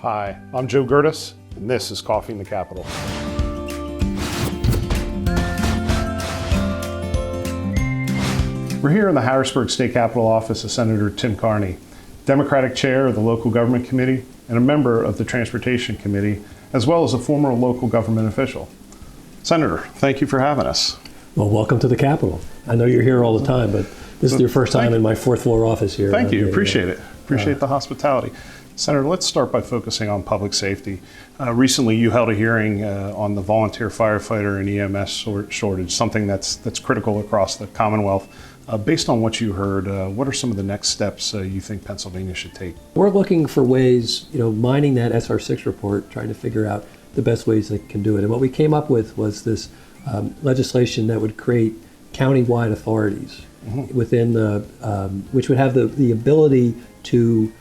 Hi, I'm Joe Gertis, and this is Coffee in the Capitol. We're here in the Harrisburg State Capitol office of Senator Tim Kearney, Democratic Chair of the Local Government Committee and a member of the Transportation Committee, as well as a former local government official. Senator, thank you for having us. Well, welcome to the Capitol. I know you're here all the time, but this is your first time in my fourth floor office here. Thank you. Appreciate it. Appreciate the hospitality. Senator, let's start by focusing on public safety. Recently, you held a hearing on the volunteer firefighter and EMS shortage, something that's critical across the Commonwealth. Based on what you heard, what are some of the next steps you think Pennsylvania should take? We're looking for ways, mining that SR6 report, trying to figure out the best ways that can do it. And what we came up with was this legislation that would create county-wide authorities within the, which would have the ability to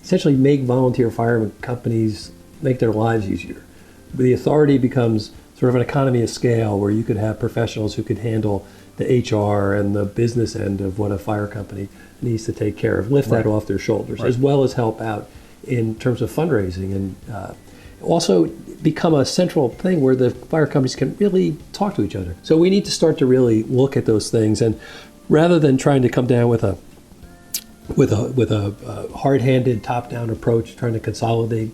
essentially make volunteer fire companies make their lives easier. The authority becomes sort of an economy of scale where you could have professionals who could handle the HR and the business end of what a fire company needs to take care of, lift that off their shoulders, as well as help out in terms of fundraising and also become a central thing where the fire companies can really talk to each other. So we need to start to really look at those things, and rather than trying to come down with a hard-handed top-down approach, trying to consolidate,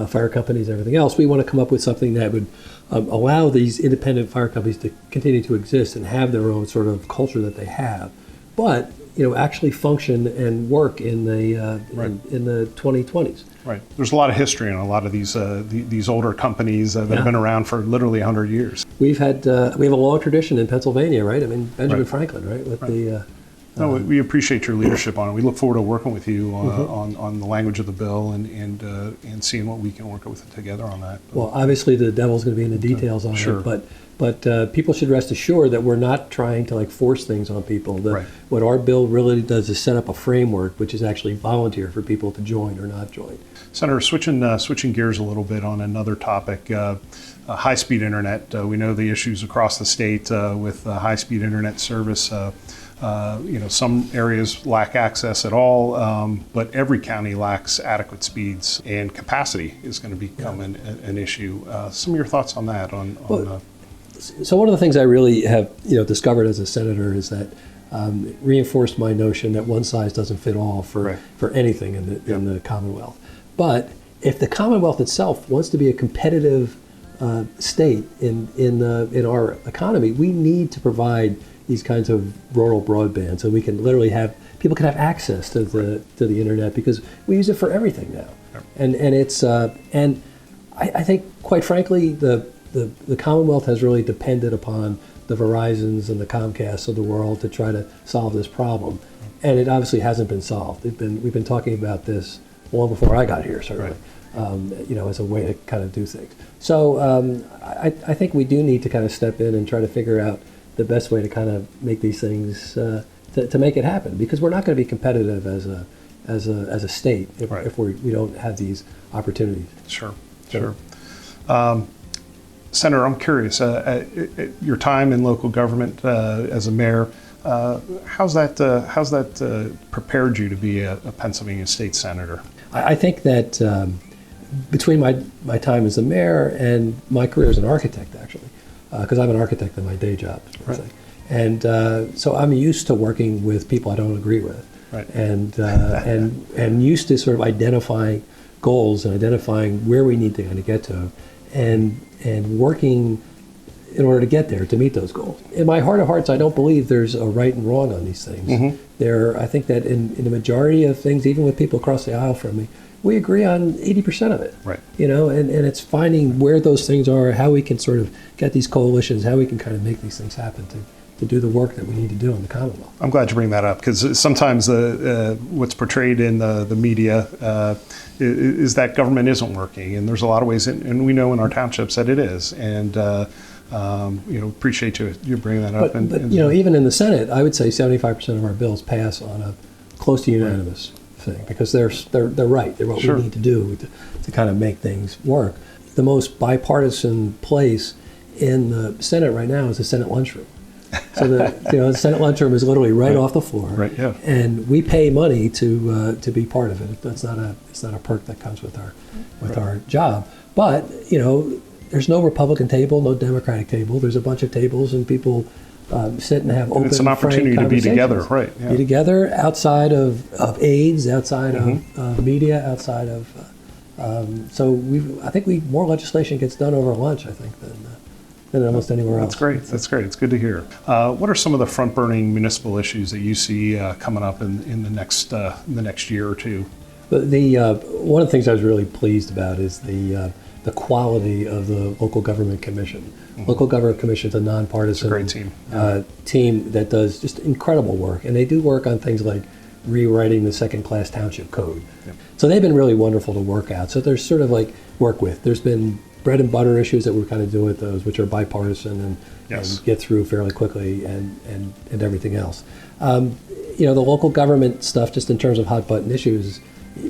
fire companies and everything else, we want to come up with something that would allow these independent fire companies to continue to exist and have their own sort of culture that they have, but actually function and work in the in the 2020s. Right. There's a lot of history in a lot of these older companies that have been around for literally 100 years. We have a long tradition in Pennsylvania, right? I mean, Benjamin Franklin, right, with the. No, we appreciate your leadership on it. We look forward to working with you on the language of the bill and seeing what we can work with together on that. Well, obviously the devil's going to be in the details on it, but people should rest assured that we're not trying to force things on people. What our bill really does is set up a framework which is actually volunteer for people to join or not join. Senator, switching gears a little bit on another topic, high-speed internet. We know the issues across the state with high-speed internet service. Some areas lack access at all, but every county lacks adequate speeds, and capacity is going to become an issue. Some of your thoughts on that? So one of the things I really have discovered as a senator is that reinforced my notion that one size doesn't fit all for anything in the Commonwealth. But if the Commonwealth itself wants to be a competitive state in our economy, we need to provide these kinds of rural broadband, so we can literally people can have access to the internet, because we use it for everything now. And it's and I think, quite frankly, the Commonwealth has really depended upon the Verizons and the Comcasts of the world to try to solve this problem, and it obviously hasn't been solved. We've been talking about this long before I got here, certainly. As a way to kind of do things. So I think we do need to kind of step in and try to figure out the best way to kind of make these things to make it happen, because we're not going to be competitive as a state if we don't have these opportunities. Sure. Senator, I'm curious, your time in local government as a mayor, how's that prepared you to be a Pennsylvania state senator? I think that between my time as a mayor and my career as an architect, actually, because I'm an architect in my day job, and so I'm used to working with people I don't agree with, and used to sort of identifying goals and identifying where we need to kind of get to, and working in order to get there, to meet those goals. In my heart of hearts, I don't believe there's a right and wrong on these things. I think that in the majority of things, even with people across the aisle from me, we agree on 80% of it. And it's finding where those things are, how we can sort of get these coalitions, how we can kind of make these things happen to do the work that we need to do in the Commonwealth. I'm glad you bring that up, because sometimes what's portrayed in the media is that government isn't working, and there's a lot of ways, and we know in our townships that it is, and appreciate you bringing that up. But even in the Senate, I would say 75% of our bills pass on a close to unanimous thing, because they're right. They're what we need to do to kind of make things work. The most bipartisan place in the Senate right now is the Senate lunchroom. So the Senate lunchroom is literally right off the floor. Right, yeah. And we pay money to be part of it. It's not a perk that comes with our job. But there's no Republican table, no Democratic table. There's a bunch of tables, and people sit and have open, it's an opportunity frank to be together, conversations. right? Yeah. Be together outside of aides, outside of media, outside of. So I think more legislation gets done over lunch, I think, than almost anywhere else. That's great. That's great. It's good to hear. What are some of the front-burning municipal issues that you see coming up in the next year or two? One of the things I was really pleased about is the quality of the local government commission. Local government commission is a nonpartisan great team. Team that does just incredible work, and they do work on things like rewriting the second-class township code. Yep. So they've been really wonderful to work out. So there's sort of like work with. There's been bread and butter issues that we're kind of doing with those, which are bipartisan and get through fairly quickly, and everything else. The local government stuff, just in terms of hot button issues,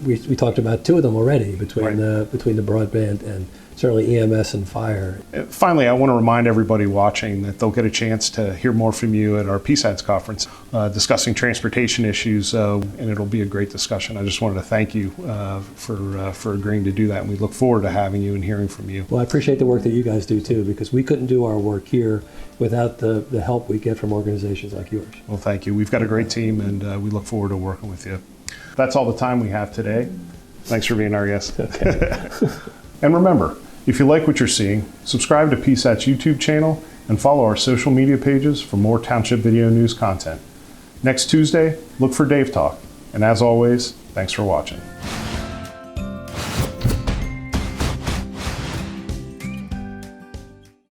we talked about two of them already between the broadband and certainly EMS and fire. Finally, I want to remind everybody watching that they'll get a chance to hear more from you at our PSATS conference discussing transportation issues, and it'll be a great discussion. I just wanted to thank you for agreeing to do that, and we look forward to having you and hearing from you. Well, I appreciate the work that you guys do too, because we couldn't do our work here without the help we get from organizations like yours. Well, thank you. We've got a great team, and we look forward to working with you. That's all the time we have today. Thanks for being our guest. Okay. And remember, if you like what you're seeing, subscribe to PSAT's YouTube channel and follow our social media pages for more Township Video News content. Next Tuesday, look for Dave Talk. And as always, thanks for watching.